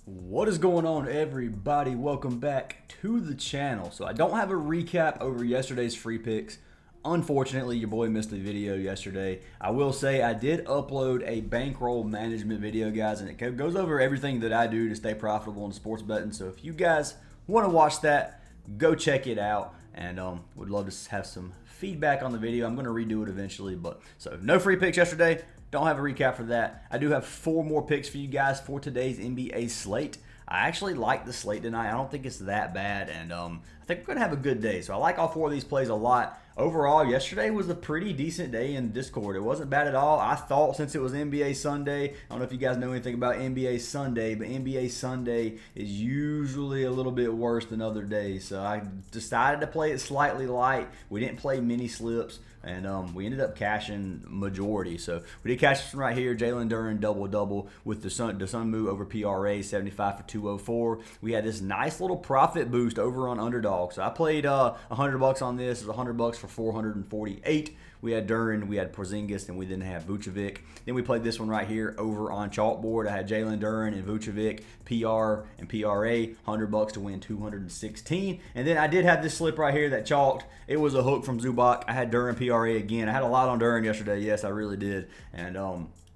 What is going on, everybody? Welcome back to the channel. So I don't have a recap over yesterday's free picks. Unfortunately, your boy missed a video yesterday. I will say I did upload a bankroll management video, guys, and it goes over everything that I do to stay profitable in sports betting. So if you guys want to watch that, go check it out, and would love to have some feedback on the video. I'm going to redo it eventually, but so no free picks yesterday. Don't have a recap for that. I do have 4 more picks for you guys for today's NBA slate. I actually like the slate tonight. I don't think it's that bad, and I think we're going to have a good day. So I like all 4 of these plays a lot. Overall, yesterday was a pretty decent day in Discord. It wasn't bad at all. I thought since it was NBA Sunday, I don't know if you guys know anything about NBA Sunday, but NBA Sunday is usually a little bit worse than other days. So I decided to play it slightly light. We didn't play mini slips, and we ended up cashing majority. So we did cash this one right here. Jalen Duren double-double with the Sun move over PRA, 75 for 204. We had this nice little profit boost over on Underdog. So I played $100 on this. It was $100 for 448. We had Duren, we had Porzingis, and we didn't have Vucevic. Then we played this one right here over on Chalkboard. I had Jalen Duren and Vucevic, PR and PRA, $100 to win 216. And then I did have this slip right here that chalked. It was a hook from Zubac. I had Duren PRA again. I had a lot on Duren yesterday. Yes, I really did. And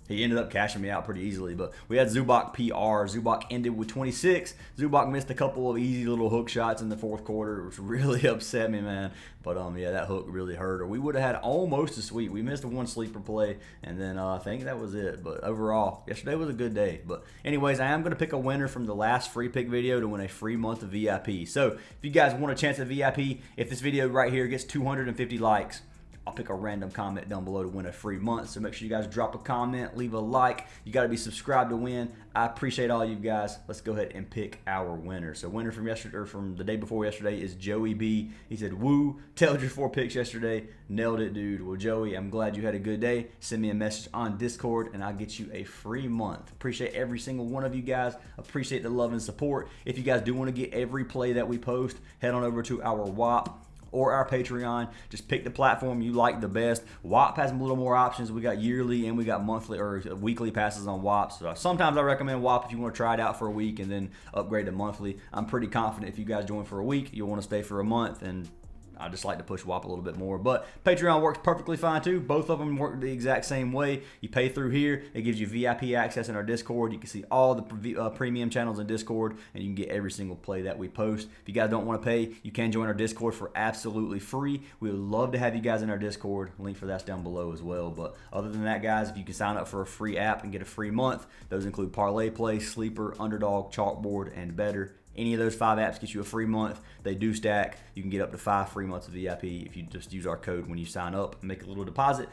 he ended up cashing me out pretty easily. But we had Zubac PR. Zubac ended with 26. Zubac missed a couple of easy little hook shots in the fourth quarter, which really upset me, man. But yeah, that hook really hurt. Or we would have had almost a sweep. We missed one sleeper play, and then I think that was it. But overall, yesterday was a good day. But anyways, I am going to pick a winner from the last free pick video to win a free month of VIP. So if you guys want a chance at VIP, if this video right here gets 250 likes, I'll pick a random comment down below to win a free month. So make sure you guys drop a comment, leave a like. You got to be subscribed to win. I appreciate all you guys. Let's go ahead and pick our winner. So winner from yesterday, or from the day before yesterday, is Joey B. He said, "Woo, tailed your 4 picks yesterday. Nailed it, dude." Well, Joey, I'm glad you had a good day. Send me a message on Discord, and I'll get you a free month. Appreciate every single one of you guys. Appreciate the love and support. If you guys do want to get every play that we post, head on over to our WAP or our Patreon. Just pick the platform you like the best. WAP has a little more options. We got yearly and we got monthly or weekly passes on WAP. So sometimes I recommend WAP if you want to try it out for a week and then upgrade to monthly. I'm pretty confident if you guys join for a week, you'll want to stay for a month, and I just like to push WAP a little bit more. But Patreon works perfectly fine too. Both of them work the exact same way. You pay through here. It gives you VIP access in our Discord. You can see all the premium channels in Discord, and you can get every single play that we post. If you guys don't want to pay, you can join our Discord for absolutely free. We would love to have you guys in our Discord. Link for that's down below as well. But other than that, guys, if you can sign up for a free app and get a free month, those include Parlay Play, Sleeper, Underdog, Chalkboard, and Better. Any of those 5 apps get you a free month. They do stack. You can get up to 5 free months of VIP if you just use our code when you sign up and make a little deposit.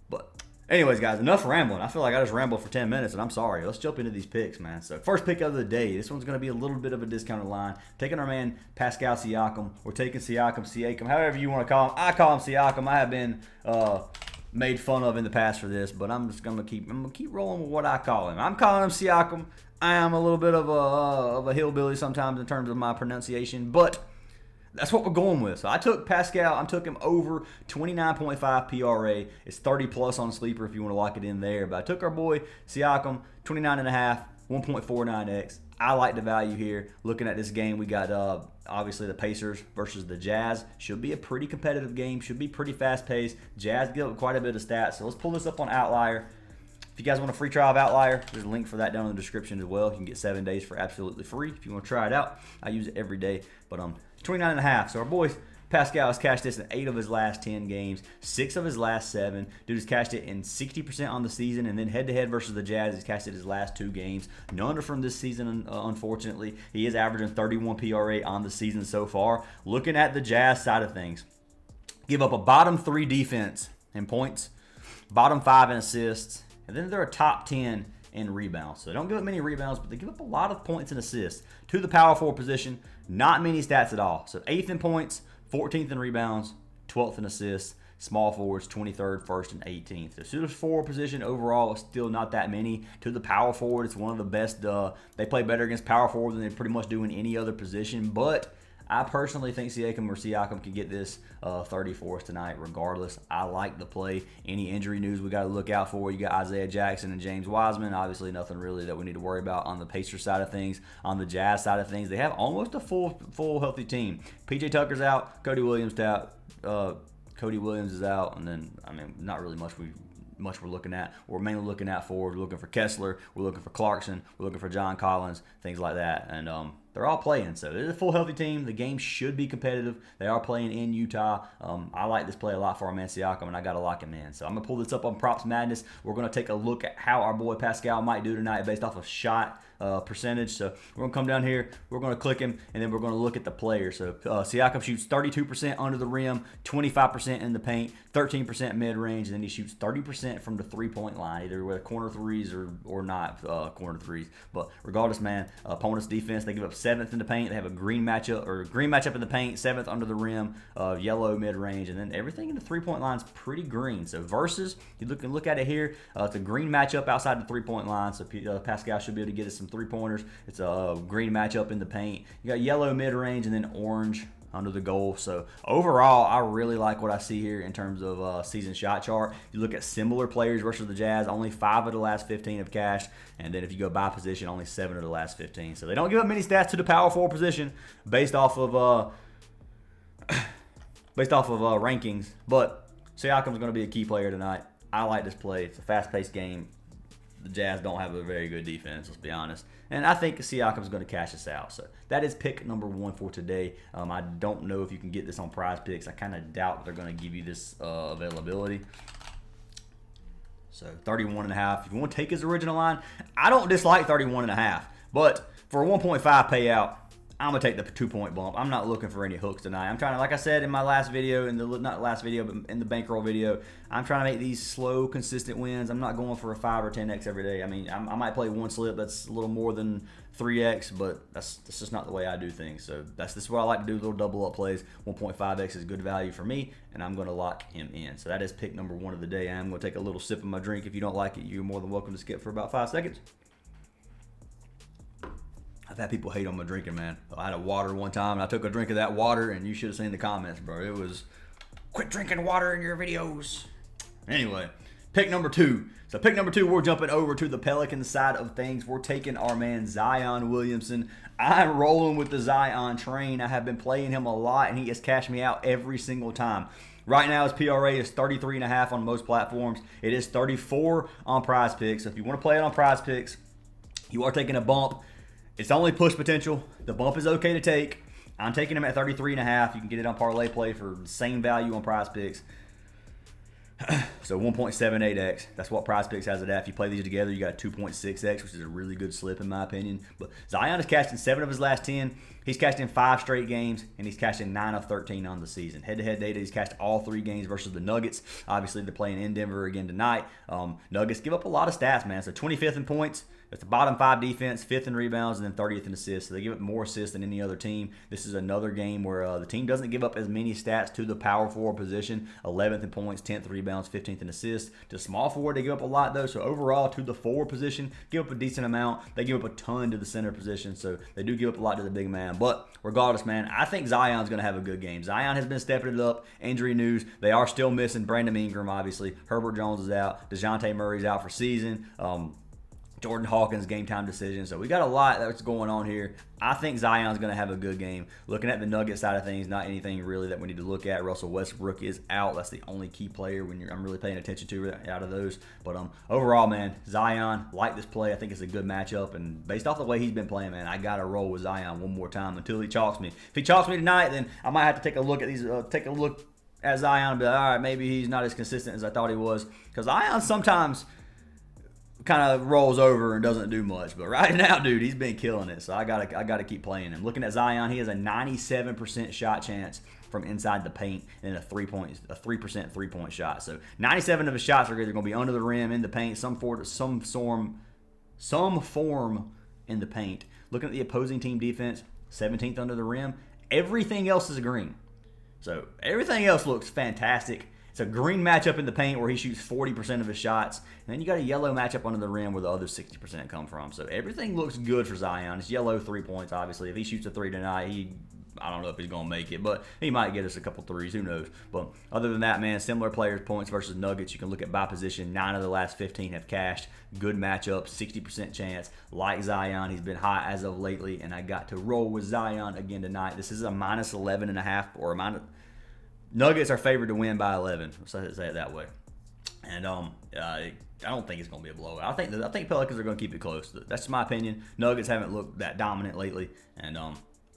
But anyways, guys, enough rambling. I feel like I just rambled for 10 minutes, and I'm sorry. Let's jump into these picks, man. So first pick of the day. This one's going to be a little bit of a discounted line. Taking our man Pascal Siakam. We're taking Siakam, however you want to call him. I call him Siakam. I have been made fun of in the past for this, but I'm just gonna keep rolling with what I call him. I'm calling him Siakam. I am a little bit of a hillbilly sometimes in terms of my pronunciation, but that's what we're going with. So I took Pascal. I took him over 29.5 PRA. It's 30 plus on Sleeper if you want to lock it in there. But I took our boy Siakam, 29.5, 1.49x. I like the value here. Looking at this game, we got obviously the Pacers versus the Jazz. Should be a pretty competitive game. Should be pretty fast-paced. Jazz give up quite a bit of stats. So let's pull this up on OUTLIER. If you guys want a free trial of OUTLIER, there's a link for that down in the description as well. You can get 7 days for absolutely free if you want to try it out. I use it every day. But 29.5. So our boy Pascal has cashed this in 8 of his last 10 games, 6 of his last 7. Dude has cashed it in 60% on the season, and then head-to-head versus the Jazz, he's cashed it his last 2 games. None are from this season, unfortunately. He is averaging 31 PRA on the season so far. Looking at the Jazz side of things, give up a bottom 3 defense in points, bottom 5 in assists, and then they're a top 10 in rebounds. So they don't give up many rebounds, but they give up a lot of points and assists to the power forward position. Not many stats at all. So 8th in points, 14th in rebounds, 12th in assists. Small forwards, 23rd, 1st, and 18th. The shooter's forward position overall is still not that many. To the power forward, it's one of the best. They play better against power forward than they pretty much do in any other position. But I personally think Siakam can get this 30 for us tonight regardless. I like the play. Any injury news we got to look out for. You got Isaiah Jackson and James Wiseman. Obviously nothing really that we need to worry about on the Pacers side of things. On the Jazz side of things, they have almost a full healthy team. PJ Tucker's out. Cody Williams out. Cody Williams is out, and then not really much we're looking at. We're mainly looking at forward. We're looking for Kessler. We're looking for Clarkson. We're looking for John Collins, things like that. And they're all playing, so it's a full healthy team. The game should be competitive. They are playing in Utah. I like this play a lot for our man Siakam, and I got to lock him in. So I'm going to pull this up on Props Madness. We're going to take a look at how our boy Pascal might do tonight based off of shot percentage. So we're going to come down here. We're going to click him, and then we're going to look at the player. So Siakam shoots 32% under the rim, 25% in the paint, 13% mid-range, and then he shoots 30% from the three-point line, either with corner threes or not corner threes. But regardless, man, opponent's defense, they give up 7th in the paint. They have a green matchup in the paint, 7th under the rim, yellow mid-range, and then everything in the three-point line is pretty green. So versus, you look at it here, it's a green matchup outside the three-point line, so Pascal should be able to get us some three-pointers. It's a green matchup in the paint. You got yellow mid-range and then orange under the goal. So overall, I really like what I see here in terms of season shot chart. You look at similar players versus the Jazz, only 5 of the last 15 have cashed, and then if you go by position, only 7 of the last 15. So they don't give up many stats to the power forward position based off of rankings. But Siakam's going to be a key player tonight. I like this play. It's a fast-paced game. The Jazz don't have a very good defense, let's be honest. And I think Siakam's going to cash us out. So that is pick number 1 for today. I don't know if you can get this on Prizepicks. I kind of doubt they're going to give you this availability. So 31.5. If you want to take his original line, I don't dislike 31.5. But for a 1.5 payout, I'm going to take the 2-point bump. I'm not looking for any hooks tonight. I'm trying to, like I said in my last video, not last video, but in the bankroll video, I'm trying to make these slow, consistent wins. I'm not going for a 5 or 10x every day. I mean, I might play one slip that's a little more than 3x, but that's just not the way I do things. So this is what I like to do, little double up plays. 1.5x is good value for me, and I'm going to lock him in. So that is pick number 1 of the day. I'm going to take a little sip of my drink. If you don't like it, you're more than welcome to skip for about 5 seconds. I've had people hate on my drinking, man. I had a water one time, and I took a drink of that water, and you should have seen the comments, bro. It was, quit drinking water in your videos. Anyway, pick number 2. So pick number 2, we're jumping over to the Pelicans side of things. We're taking our man Zion Williamson. I'm rolling with the Zion train. I have been playing him a lot, and he has cashed me out every single time. Right now, his PRA is 33.5 on most platforms. It is 34 on Prizepicks. So if you want to play it on Prizepicks, you are taking a bump. It's only push potential. The bump is okay to take. I'm taking him at 33.5. You can get it on Parlay Play for the same value on Prizepicks. So 1.78x. That's what Prizepicks has it at. If you play these together, you got 2.6x, which is a really good slip in my opinion. But Zion has cashed in 7 of his last 10. He's cashed in 5 straight games, and he's cashed in 9 of 13 on the season. Head-to-head data, he's cashed all 3 games versus the Nuggets. Obviously, they're playing in Denver again tonight. Nuggets give up a lot of stats, man. So 25th in points. It's the bottom 5 defense, 5th in rebounds, and then 30th in assists. So they give up more assists than any other team. This is another game where the team doesn't give up as many stats to the power forward position. 11th in points, 10th rebounds, 15th in assists. To small forward, they give up a lot, though. So overall, to the forward position, give up a decent amount. They give up a ton to the center position. So they do give up a lot to the big man. But regardless, man, I think Zion's going to have a good game. Zion has been stepping it up. Injury news. They are still missing Brandon Ingram, obviously. Herbert Jones is out. DeJounte Murray's out for season. Jordan Hawkins game time decision. So we got a lot that's going on here. I think Zion's going to have a good game. Looking at the Nugget side of things, not anything really that we need to look at. Russell Westbrook is out. That's the only key player I'm really paying attention to out of those. But overall, man, Zion, like this play. I think it's a good matchup. And based off the way he's been playing, man, I got to roll with Zion one more time until he chalks me. If he chalks me tonight, then I might have to take a look at these. Take a look at Zion and be like, all right, maybe he's not as consistent as I thought he was. Because Zion sometimes kind of rolls over and doesn't do much, but right now, dude, he's been killing it. So I gotta keep playing him. Looking at Zion, he has a 97% shot chance from inside the paint and a 3% 3-point shot. So 97 of his shots are either going to be under the rim, in the paint, some form in the paint. Looking at the opposing team defense, 17th under the rim. Everything else is green. So everything else looks fantastic. It's a green matchup in the paint where he shoots 40% of his shots. And then you got a yellow matchup under the rim where the other 60% come from. So everything looks good for Zion. It's yellow 3 points, obviously. If he shoots a 3 tonight, I don't know if he's going to make it, but he might get us a couple threes. Who knows? But other than that, man, similar players, points versus Nuggets. You can look at by position. 9 of the last 15 have cashed. Good matchup, 60% chance. Like Zion, he's been hot as of lately, and I got to roll with Zion again tonight. This is a minus 11.5 or a minus. Nuggets are favored to win by 11. Let's say it that way. And I don't think it's going to be a blowout. I think Pelicans are going to keep it close. That's my opinion. Nuggets haven't looked that dominant lately, and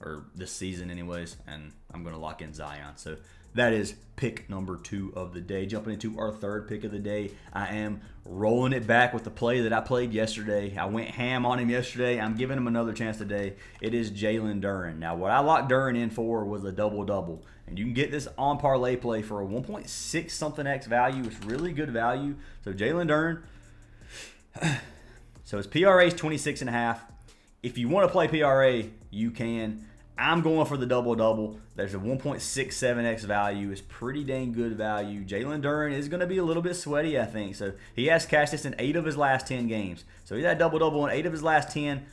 or this season anyways. And I'm going to lock in Zion. So that is pick number 2 of the day. Jumping into our third pick of the day, I am rolling it back with the play that I played yesterday. I went ham on him yesterday. I'm giving him another chance today. It is Jalen Duren. Now, what I locked Duren in for was a double-double. And you can get this on Parlay play for a 1.6 something X value. It's really good value. So Jalen Duren. So his PRA is 26.5. If you want to play PRA, you can. I'm going for the double-double. There's a 1.67x value. It's pretty dang good value. Jalen Duren is going to be a little bit sweaty, I think. So he has cashed this in 8 of his last 10 games. So he's had double-double in 8 of his last 10.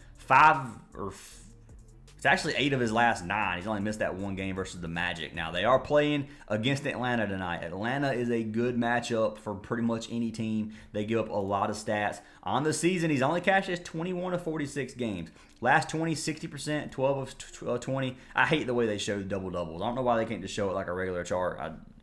It's actually 8 of his last 9. He's only missed that one game versus the Magic. Now, they are playing against Atlanta tonight. Atlanta is a good matchup for pretty much any team. They give up a lot of stats. On the season, he's only cashed his 21 of 46 games. Last 20, 60%, 12 of 20. I hate the way they show the double-doubles. I don't know why they can't just show it like a regular chart.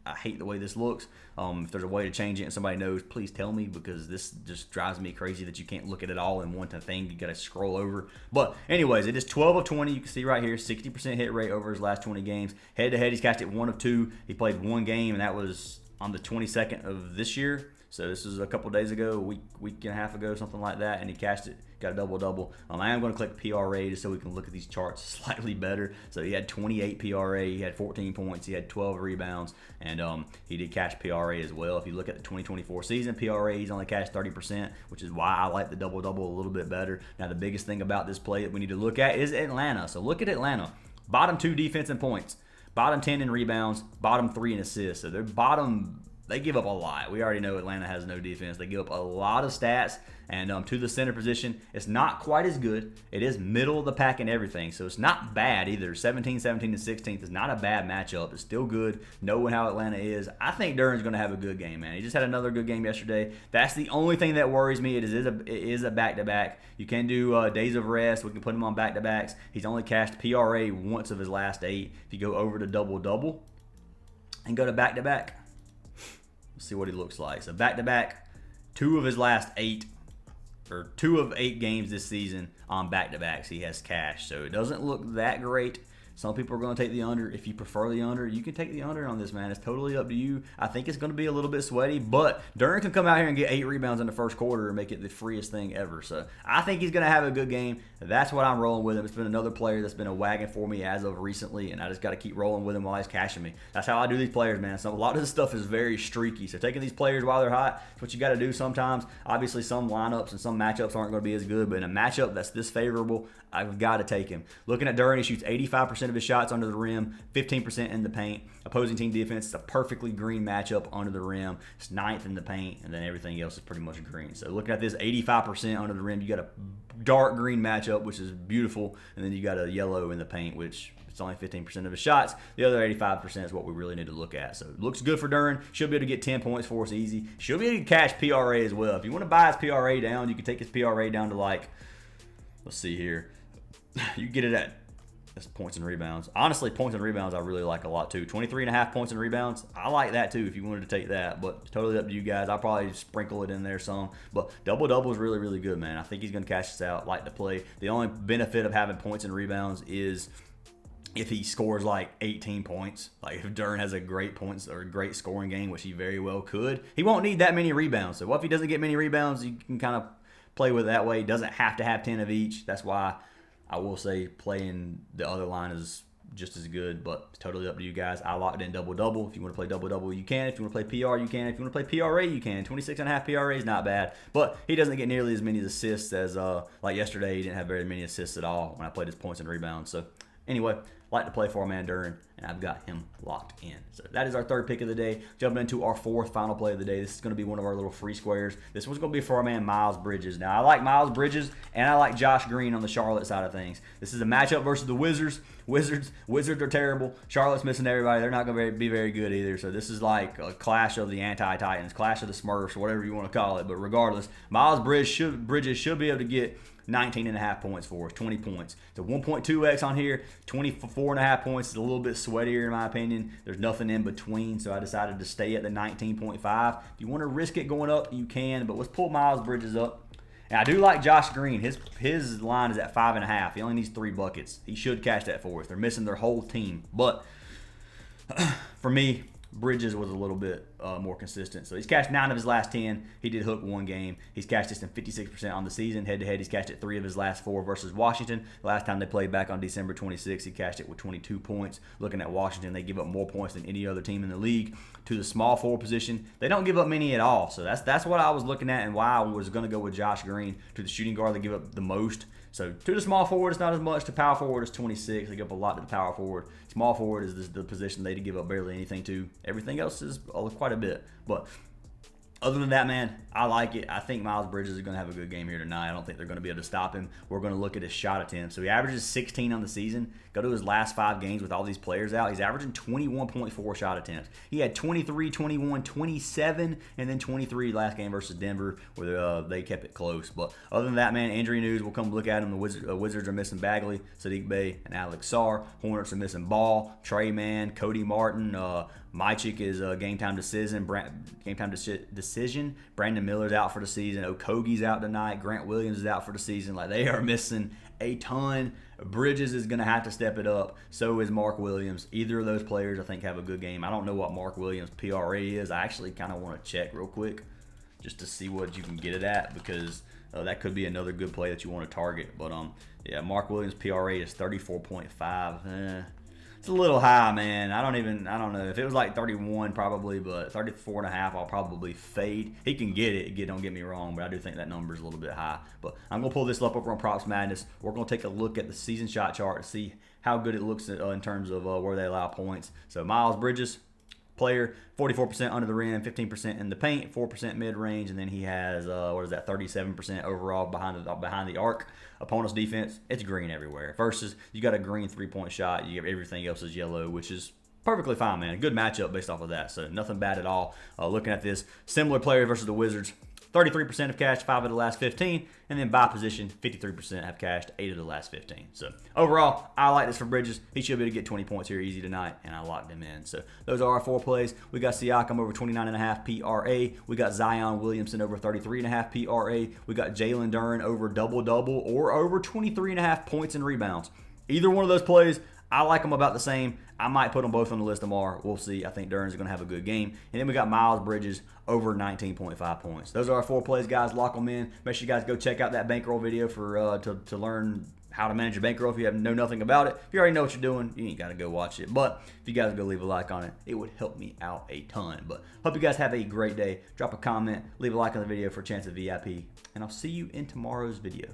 I hate the way this looks. If there's a way to change it and somebody knows, please tell me, because this just drives me crazy that you can't look at it all in one thing. You got to scroll over. But anyways, it is 12 of 20. You can see right here, 60% hit rate over his last 20 games. Head-to-head, he's cashed it 1 of 2. He played 1 game, and that was on the 22nd of this year. So this was a couple days ago, a week and a half ago, something like that, and he cashed it, got a double-double. I am going to click PRA just so we can look at these charts slightly better. So he had 28 PRA, he had 14 points, he had 12 rebounds, and he did cash PRA as well. If you look at the 2024 season, PRA, he's only cashed 30%, which is why I like the double-double a little bit better. Now, the biggest thing about this play that we need to look at is Atlanta. So look at Atlanta. Bottom 2 defense and points, bottom 10 in rebounds, bottom 3 in assists. So they're bottom. They give up a lot. We already know Atlanta has no defense. They give up a lot of stats. And to the center position, it's not quite as good. It is middle of the pack and everything. So it's not bad either. 17, 17, and 16th is not a bad matchup. It's still good, knowing how Atlanta is. I think Duren's going to have a good game, man. He just had another good game yesterday. That's the only thing that worries me. It is a back-to-back. You can do days of rest. We can put him on back-to-backs. He's only cashed PRA once of his last 8. If you go over to double-double and go to back-to-back, see what he looks like. So back-to-back, 2 of his last 8, or 2 of 8 games this season on back-to-backs he has cashed. So it doesn't look that great. Some people are going to take the under. If you prefer the under, you can take the under on this, man. It's totally up to you. I think it's going to be a little bit sweaty, but Duren can come out here and get 8 rebounds in the first quarter and make it the freest thing ever. So I think he's going to have a good game. That's what I'm rolling with him. It's been another player that's been a wagon for me as of recently, and I just got to keep rolling with him while he's cashing me. That's how I do these players, man. So a lot of this stuff is very streaky. So taking these players while they're hot is what you got to do sometimes. Obviously, some lineups and some matchups aren't going to be as good, but in a matchup that's this favorable, I've got to take him. Looking at Duren, he shoots 85% of his shots under the rim, 15% in the paint. Opposing team defense is a perfectly green matchup under the rim. It's 9th in the paint, and then everything else is pretty much green. So looking at this 85% under the rim, you got a dark green matchup, which is beautiful, and then you got a yellow in the paint, which it's only 15% of his shots. The other 85% is what we really need to look at. So it looks good for Duren. Should be able to get 10 points for us easy. Should be able to cash PRA as well. If you want to buy his PRA down, you can take his PRA down to like, let's see here. You can get it at points and rebounds. Honestly, points and rebounds I really like a lot too. 23.5 points and rebounds. I like that too if you wanted to take that, but totally up to you guys. I'll probably sprinkle it in there some. But double-double is really, really good, man. I think he's going to cash this out. Like to play. The only benefit of having points and rebounds is if he scores like 18 points. Like if Duren has a great points or a great scoring game, which he very well could, he won't need that many rebounds. So what if he doesn't get many rebounds? You can kind of play with it that way. He doesn't have to have 10 of each. That's why I will say playing the other line is just as good, but it's totally up to you guys. I locked in double-double. If you want to play double-double, you can. If you want to play PR, you can. If you want to play PRA, you can. 26.5 PRA is not bad, but he doesn't get nearly as many assists as like yesterday. He didn't have very many assists at all when I played his points and rebounds. So anyway, like to play for our man Duren, and I've got him locked in. So that is our third pick of the day. Jumping into our fourth final play of the day. This is going to be one of our little free squares. This one's going to be for our man Miles Bridges. Now, I like Miles Bridges, and I like Josh Green on the Charlotte side of things. This is a matchup versus the Wizards. Wizards are terrible. Charlotte's missing everybody. They're not going to be very good either. So this is like a clash of the anti-Titans, clash of the Smurfs, whatever you want to call it. But regardless, Miles Bridges should be able to get 19.5 points for us, 20 points. So 1.2x on here, 24.5 points is a little bit sweatier in my opinion. There's nothing in between, so I decided to stay at the 19.5. If you want to risk it going up, you can, but let's pull Miles Bridges up. And I do like Josh Green. His line is at 5.5. He only needs 3 buckets. He should cash that for us. They're missing their whole team. But for me, Bridges was a little bit more consistent. So he's cashed 9 of his last 10. He did hook 1 game. He's cashed this in 56% on the season. Head-to-head, he's cashed it 3 of his last 4 versus Washington. The last time they played back on December 26th, he cashed it with 22 points. Looking at Washington, they give up more points than any other team in the league. To the small forward position, they don't give up many at all. So that's what I was looking at and why I was going to go with Josh Green. To the shooting guard, they give up the most. So to the small forward, it's not as much. To power forward, it's 26. They give up a lot to the power forward. Small forward is the position they give up barely anything to. Everything else is quite a bit. But other than that, man, I like it. I think Miles Bridges is going to have a good game here tonight. I don't think they're going to be able to stop him. We're going to look at his shot attempts. So he averages 16 on the season. Go to his last 5 games with all these players out. He's averaging 21.4 shot attempts. He had 23, 21, 27, and then 23 last game versus Denver where they kept it close. But other than that, man, injury news. We'll come look at him. The Wizards are missing Bagley, Sadiq Bey, and Alex Sarr. Hornets are missing Ball, Trey Mann, Cody Martin. Mychik is game time decision. Brandon Miller's out for the season. Okogie's out tonight. Grant Williams is out for the season. Like, they are missing a ton. Bridges is going to have to step it up. So is Mark Williams. Either of those players, I think, have a good game. I don't know what Mark Williams' PRA is. I actually kind of want to check real quick just to see what you can get it at, because that could be another good play that you want to target. But yeah, Mark Williams' PRA is 34.5. It's a little high, man. I don't know. If it was like 31, probably, but 34.5, I'll probably fade. He can get it. Don't get me wrong, but I do think that number is a little bit high. But I'm going to pull this up over on Props Madness. We're going to take a look at the season shot chart to see how good it looks in terms of where they allow points. So Miles Bridges, player, 44% under the rim, 15% in the paint, 4% mid-range, and then he has 37% overall behind the arc. Opponent's defense, it's green everywhere. Versus, you got a green 3-point shot. You have everything else is yellow, which is perfectly fine, man. A good matchup based off of that, so nothing bad at all. Looking at this, similar player versus the Wizards. 33% have cashed 5 of the last 15, and then by position, 53% have cashed 8 of the last 15. So overall, I like this for Bridges. He should be able to get 20 points here easy tonight, and I locked him in. So those are our 4 plays. We got Siakam over 29.5 PRA. We got Zion Williamson over 33.5 PRA. We got Jalen Duren over double-double or over 23.5 points and rebounds. Either one of those plays, I like them about the same. I might put them both on the list tomorrow. We'll see. I think Duren's going to have a good game. And then we got Miles Bridges over 19.5 points. Those are our 4 plays, guys. Lock them in. Make sure you guys go check out that bankroll video for to learn how to manage your bankroll if you know nothing about it. If you already know what you're doing, you ain't got to go watch it. But if you guys go leave a like on it, it would help me out a ton. But hope you guys have a great day. Drop a comment, leave a like on the video for a chance at VIP. And I'll see you in tomorrow's video.